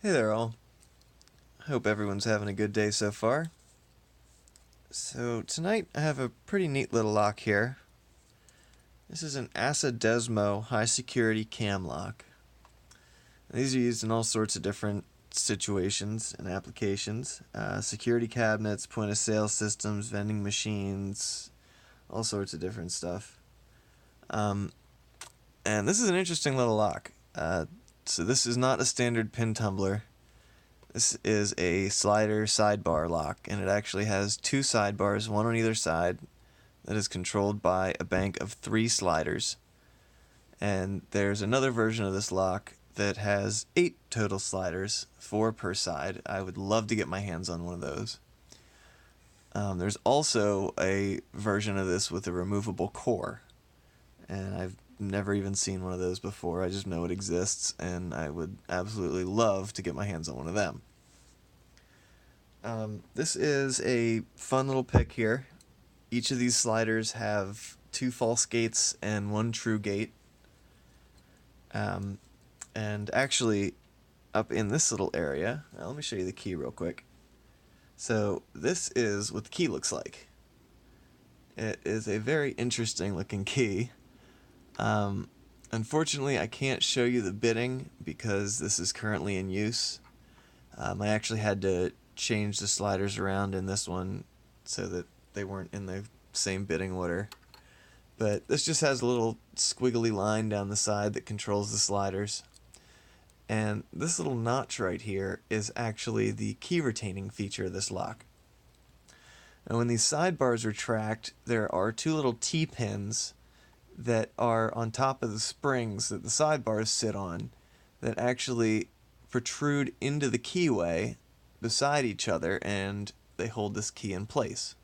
Hey there all. Hope everyone's having a good day so far. So tonight I have a pretty neat little lock here. This is an Assa Desmo high security cam lock. These are used in all sorts of different situations and applications. Security cabinets, point of sale systems, vending machines, all sorts of different stuff. And this is an interesting little lock. So this is not a standard pin tumbler. This is a slider sidebar lock, and it actually has two sidebars, one on either side, that is controlled by a bank of 3 sliders. And there's another version of this lock that has 8 total sliders, 4 per side. I would love to get my hands on one of those. There's also a version of this with a removable core, and I've never even seen one of those before. I just know it exists, and I would absolutely love to get my hands on one of them. This is a fun little pick here. Each of these sliders have 2 false gates and 1 true gate. And actually, up in this little area, let me show you the key real quick. So this is what the key looks like. It is a very interesting looking key. Unfortunately, I can't show you the bitting because this is currently in use. I actually had to change the sliders around in this one so that they weren't in the same bitting order. But this just has a little squiggly line down the side that controls the sliders. And this little notch right here is actually the key retaining feature of this lock. And when these sidebars retract, there are 2 little T-pins that are on top of the springs that the sidebars sit on that actually protrude into the keyway beside each other, and they hold this key in place.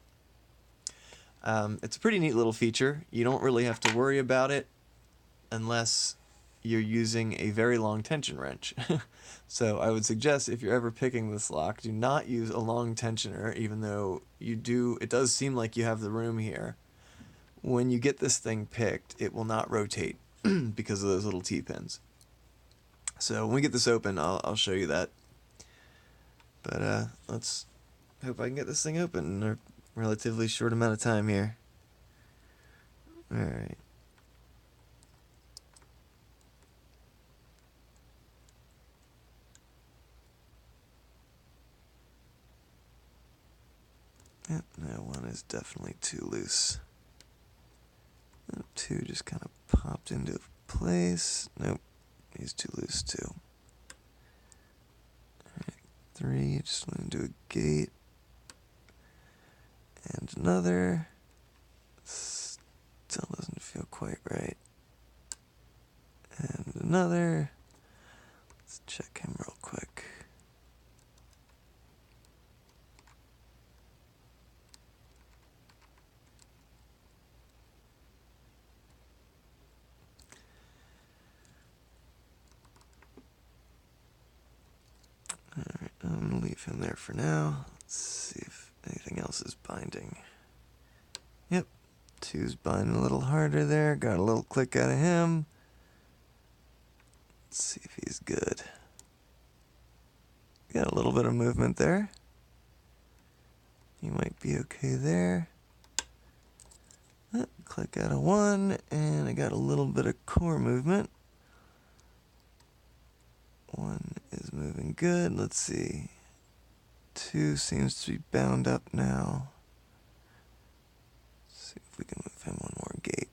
It's a pretty neat little feature. You don't really have to worry about it unless you're using a very long tension wrench. So I would suggest if you're ever picking this lock, do not use a long tensioner, even though it does seem like you have the room here. When you get this thing picked, it will not rotate because of those little T-pins. So when we get this open, I'll show you that. But let's hope I can get this thing open in a relatively short amount of time here. Alright. Yep, no, 1 is definitely too loose. 2 just kind of popped into place. Nope, he's too loose too. Alright, 3, just went into a gate. And another. Still doesn't feel quite right. And another. Let's check him real quick. Alright, I'm going to leave him there for now. Let's see if anything else is binding. Yep, 2's binding a little harder there. Got a little click out of him. Let's see if he's good. Got a little bit of movement there. He might be okay there. Click out of 1, and I got a little bit of core movement. 1 is moving good. Let's see. 2 seems to be bound up now. Let's see if we can move him 1 more gate.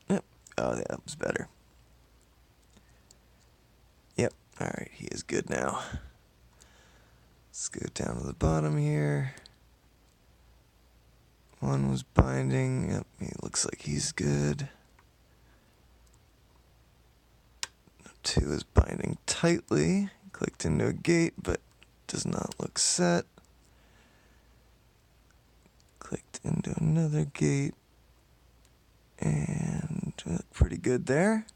Yep. Oh, yeah, that was better. Yep. Alright, he is good now. Let's go down to the bottom here. 1 was binding. Yep, he looks like he's good. 2 is binding tightly. Clicked into a gate, but does not look set. Clicked into another gate. And pretty good there.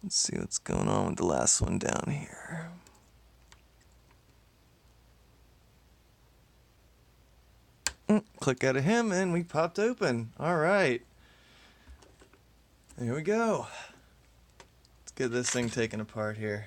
Let's see what's going on with the last one down here. Click out of him, and we popped open. All right. There we go. get this thing taken apart here.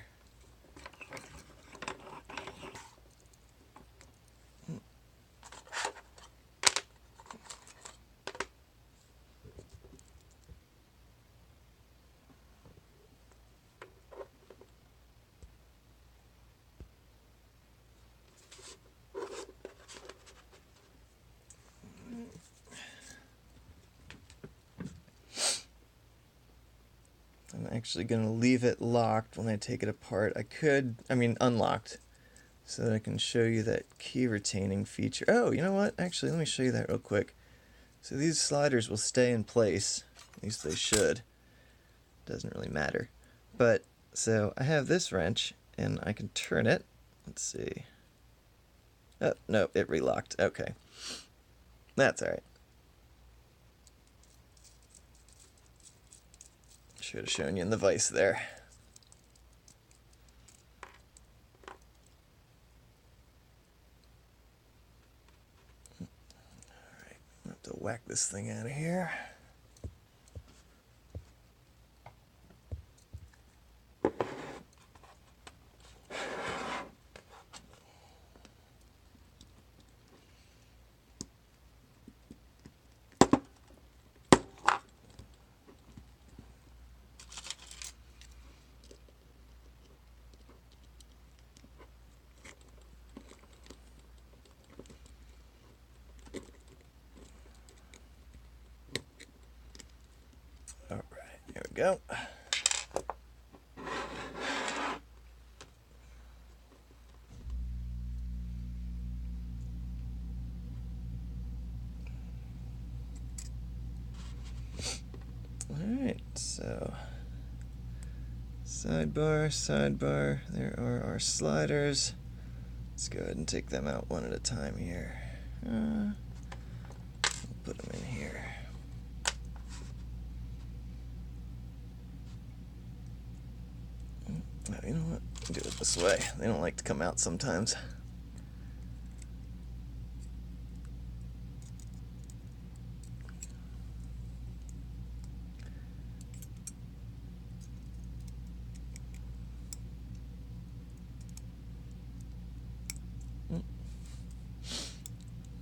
I'm actually going to leave it locked when I take it apart. Unlocked, so that I can show you that key retaining feature. Oh, you know what? Actually, let me show you that real quick. So these sliders will stay in place. At least they should. Doesn't really matter. But, so I have this wrench, and I can turn it. Let's see. Oh, no, it relocked. Okay. That's alright. Should have shown you in the vise there. Alright, I have to whack this thing out of here. Alright, here we go. Alright, so sidebar, there are our sliders. Let's go ahead and take them out one at a time here. We'll put them in here. Oh, you know what? Do it this way. They don't like to come out sometimes.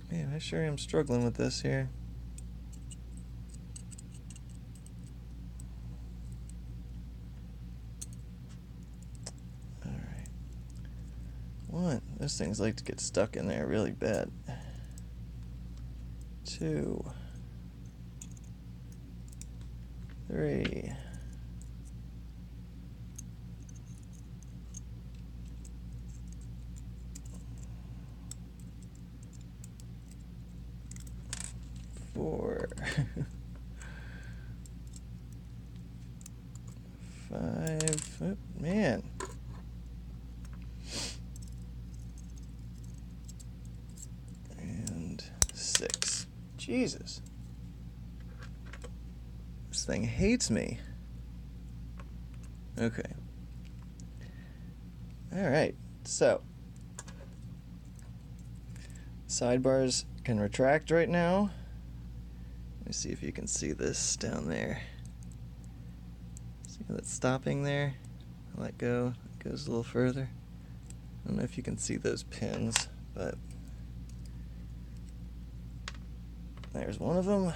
Man, I sure am struggling with this here. Alright. One, those things like to get stuck in there really bad. 2, 3. 4. 5. Oh, man. And 6. Jesus. This thing hates me. Okay. Alright, so sidebars can retract right now. Let me see if you can see this down there. See how that's stopping there? I let go, it goes a little further. I don't know if you can see those pins, but there's one of them.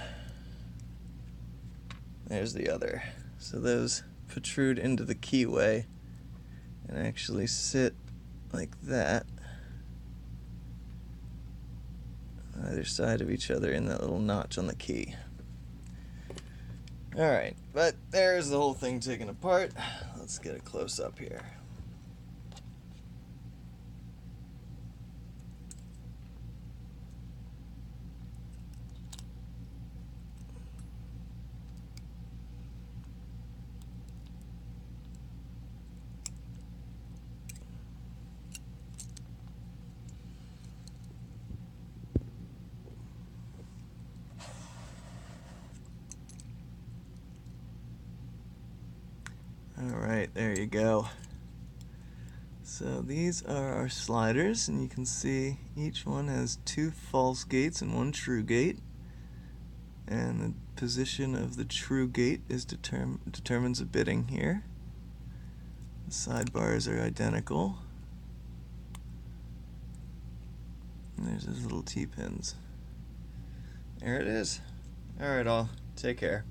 There's the other. So those protrude into the keyway and actually sit like that on either side of each other in that little notch on the key. Alright, but there's the whole thing taken apart. Let's get a close up here. Alright, there you go. So these are our sliders, and you can see each one has 2 false gates and 1 true gate. And the position of the true gate is determines the bitting here. The sidebars are identical. And there's his little T-pins. There it is. Alright all, take care.